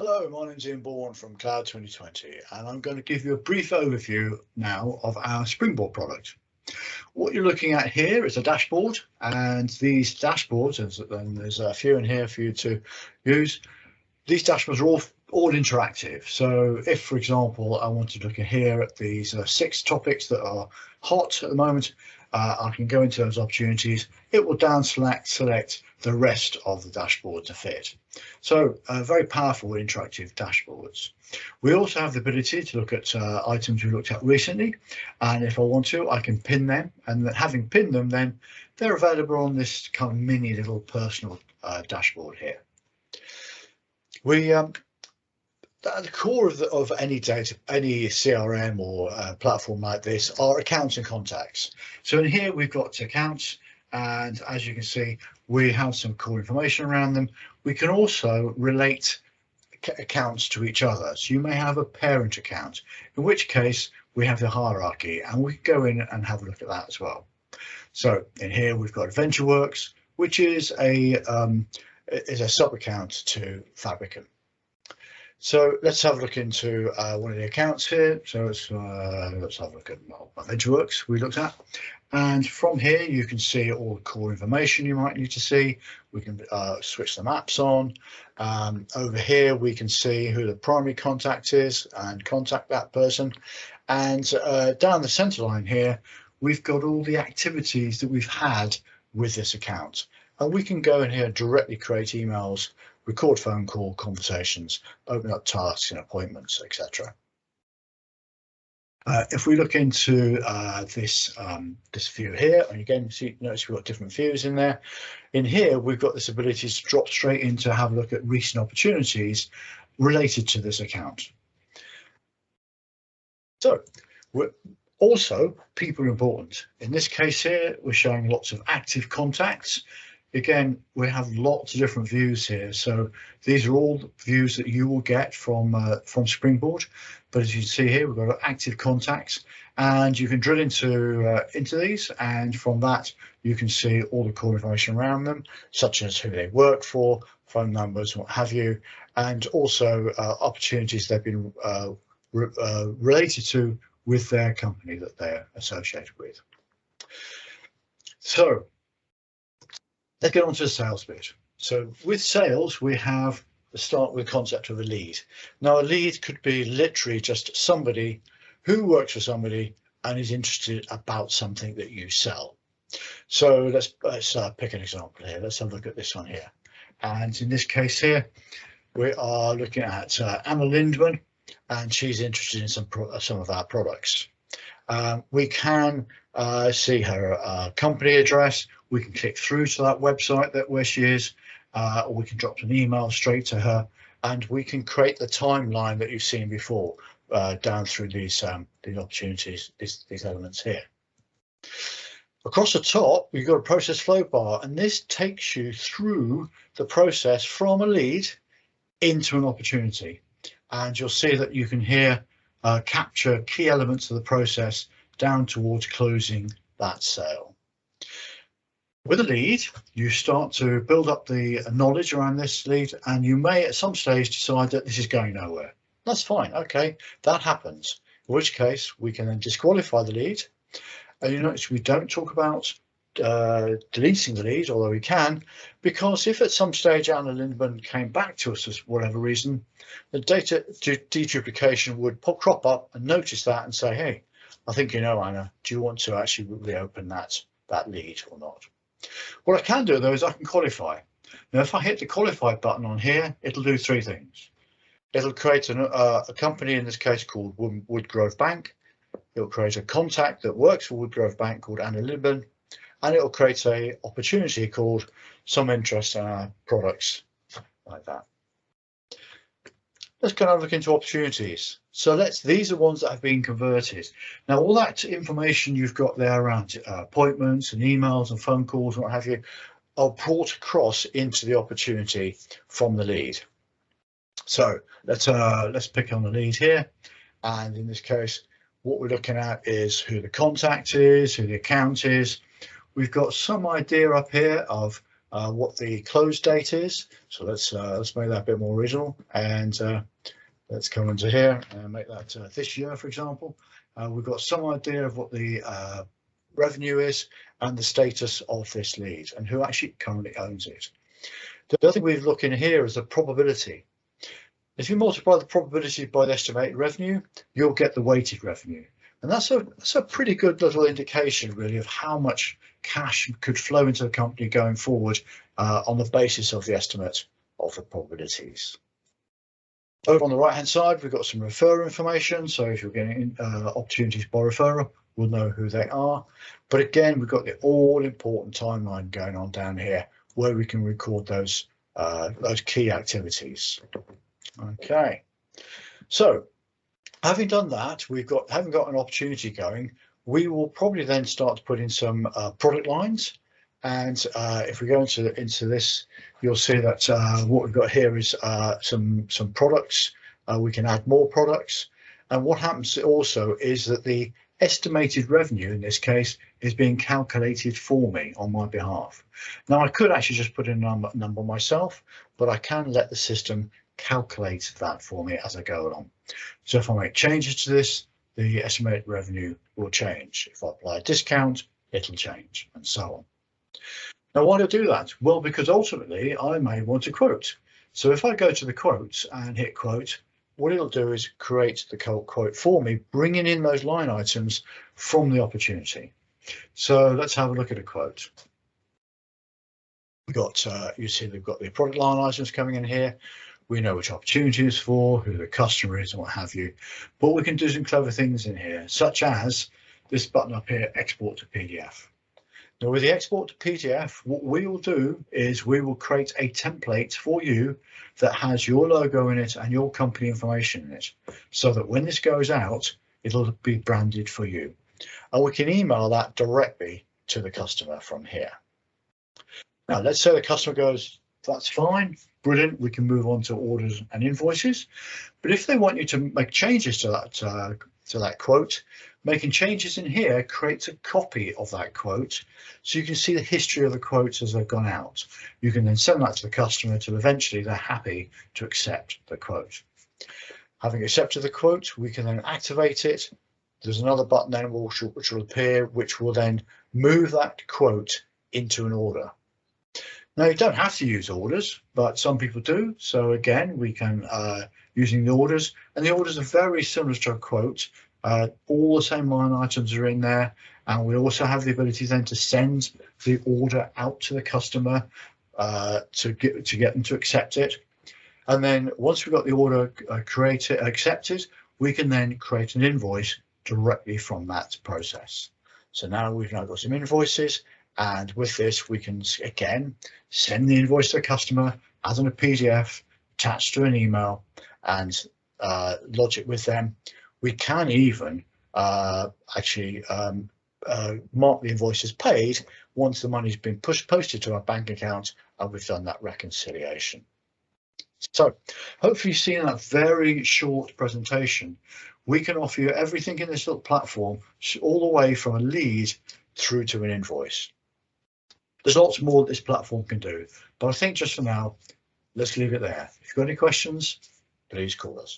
Hello, my name's Ian Bourne from Cloud 2020, and I'm going to give you a brief overview now of our Springboard product. What you're looking at here is a dashboard, and these dashboards, and there's a few in here for you to use. These dashboards are all interactive. So if, for example, I want to look here at these 6 topics that are hot at the moment, I can go into those opportunities. It will select the rest of the dashboard to fit. So very powerful interactive dashboards. We also have the ability to look at items we looked at recently, and if I want to, I can pin them, and having pinned them, then they're available on this kind of mini little personal dashboard here. We at the core of any CRM or platform like this are accounts and contacts. So in here we've got accounts, and as you can see, we have some core information around them. We can also relate accounts to each other. So you may have a parent account, in which case we have the hierarchy, and we can go in and have a look at that as well. So in here we've got AdventureWorks, which is a sub account to Fabricant. So let's have a look into one of the accounts here. So let's have a look at AdventureWorks we looked at. And from here, you can see all the core information you might need to see. We can switch the maps on. Over here, we can see who the primary contact is and contact that person. And down the center line here, we've got all the activities that we've had with this account. And we can go in here and directly create emails, record phone call conversations, open up tasks and appointments, etc. If we look into this view here, and again, notice we've got different views in there. In here, we've got this ability to drop straight in to have a look at recent opportunities related to this account. So, also, people are important. In this case here, we're showing lots of active contacts. Again, we have lots of different views here. So these are all views that you will get from Springboard. But as you can see here, we've got active contacts, and you can drill into these, and from that you can see all the core information around them, such as who they work for, phone numbers, what have you, and also opportunities they've been related to with their company that they're associated with. So let's get on to the sales bit. So with sales, we have the start with the concept of a lead. Now, a lead could be literally just somebody who works for somebody and is interested about something that you sell. So let's pick an example here. Let's have a look at this one here. And in this case here, we are looking at Anna Lindman, and she's interested in some of our products. We can see her company address. We can click through to that website where she is, or we can drop an email straight to her, and we can create the timeline that you've seen before down through these opportunities, these elements here. Across the top, we've got a process flow bar, and this takes you through the process from a lead into an opportunity. And you'll see that you can here capture key elements of the process down towards closing that sale. With a lead, you start to build up the knowledge around this lead, and you may at some stage decide that this is going nowhere. That's fine. Okay, that happens. In which case, we can then disqualify the lead. And you notice we don't talk about deleting the lead, although we can, because if at some stage Anna Lindman came back to us for whatever reason, the data deduplication would crop up and notice that and say, hey, I think you know, Anna, do you want to actually reopen that lead or not? What I can do though is I can qualify. Now, if I hit the qualify button on here, it'll do 3 things. It'll create a company, in this case called Woodgrove Bank. It'll create a contact that works for Woodgrove Bank called Anna Lindman, and it'll create an opportunity called some interest in our products, like that. Let's kind of look into opportunities. So these are ones that have been converted. Now, all that information you've got there around appointments and emails and phone calls and what have you are brought across into the opportunity from the lead. So let's pick on the lead here, and in this case, what we're looking at is who the contact is, who the account is. We've got some idea up here of what the close date is. So let's make that a bit more original, and let's come into here and make that this year, for example. We've got some idea of what the revenue is and the status of this lead and who actually currently owns it. The other thing we look in here is the probability. If you multiply the probability by the estimated revenue, you'll get the weighted revenue. And that's a pretty good little indication, really, of how much cash could flow into the company going forward on the basis of the estimate of the probabilities. Over on the right hand side, we've got some referrer information. So if you're getting opportunities by referrer, we'll know who they are. But again, we've got the all important timeline going on down here where we can record those key activities. Okay, so having done that, having got an opportunity going, we will probably then start to put in some product lines. And if we go into this, you'll see that what we've got here is some products. We can add more products. And what happens also is that the estimated revenue in this case is being calculated for me on my behalf. Now, I could actually just put in a number myself, but I can let the system calculate that for me as I go along. So if I make changes to this, the estimated revenue will change. If I apply a discount, it'll change, and so on. Now, why do I do that? Well, because ultimately I may want to quote. So if I go to the quotes and hit quote, what it'll do is create the quote for me, bringing in those line items from the opportunity. So let's have a look at a quote. We've got, you see they've got the product line items coming in here. We know which opportunity is for, who the customer is, and what have you. But we can do some clever things in here, such as this button up here, export to PDF. Now, with the export to PDF, what we will do is we will create a template for you that has your logo in it and your company information in it, so that when this goes out, it'll be branded for you. And we can email that directly to the customer from here. Now, let's say the customer goes, that's fine, brilliant, we can move on to orders and invoices. But if they want you to make changes to that quote, making changes in here creates a copy of that quote, so you can see the history of the quotes as they've gone out. You can then send that to the customer till eventually they're happy to accept the quote. Having accepted the quote, we can then activate it. There's another button then which will appear, which will then move that quote into an order. Now, you don't have to use orders, but some people do. So again, we can using the orders, and the orders are very similar to a quote. All the same line items are in there, and we also have the ability then to send the order out to the customer to get them to accept it. And then once we've got the order accepted, we can then create an invoice directly from that process. So now we've got some invoices. And with this, we can, again, send the invoice to the customer as in a PDF, attached to an email, and lodge it with them. We can even actually mark the invoice as paid once the money's been posted to our bank account and we've done that reconciliation. So hopefully you've seen that very short presentation. We can offer you everything in this little platform, all the way from a lead through to an invoice. There's lots more that this platform can do, but I think just for now, let's leave it there. If you've got any questions, please call us.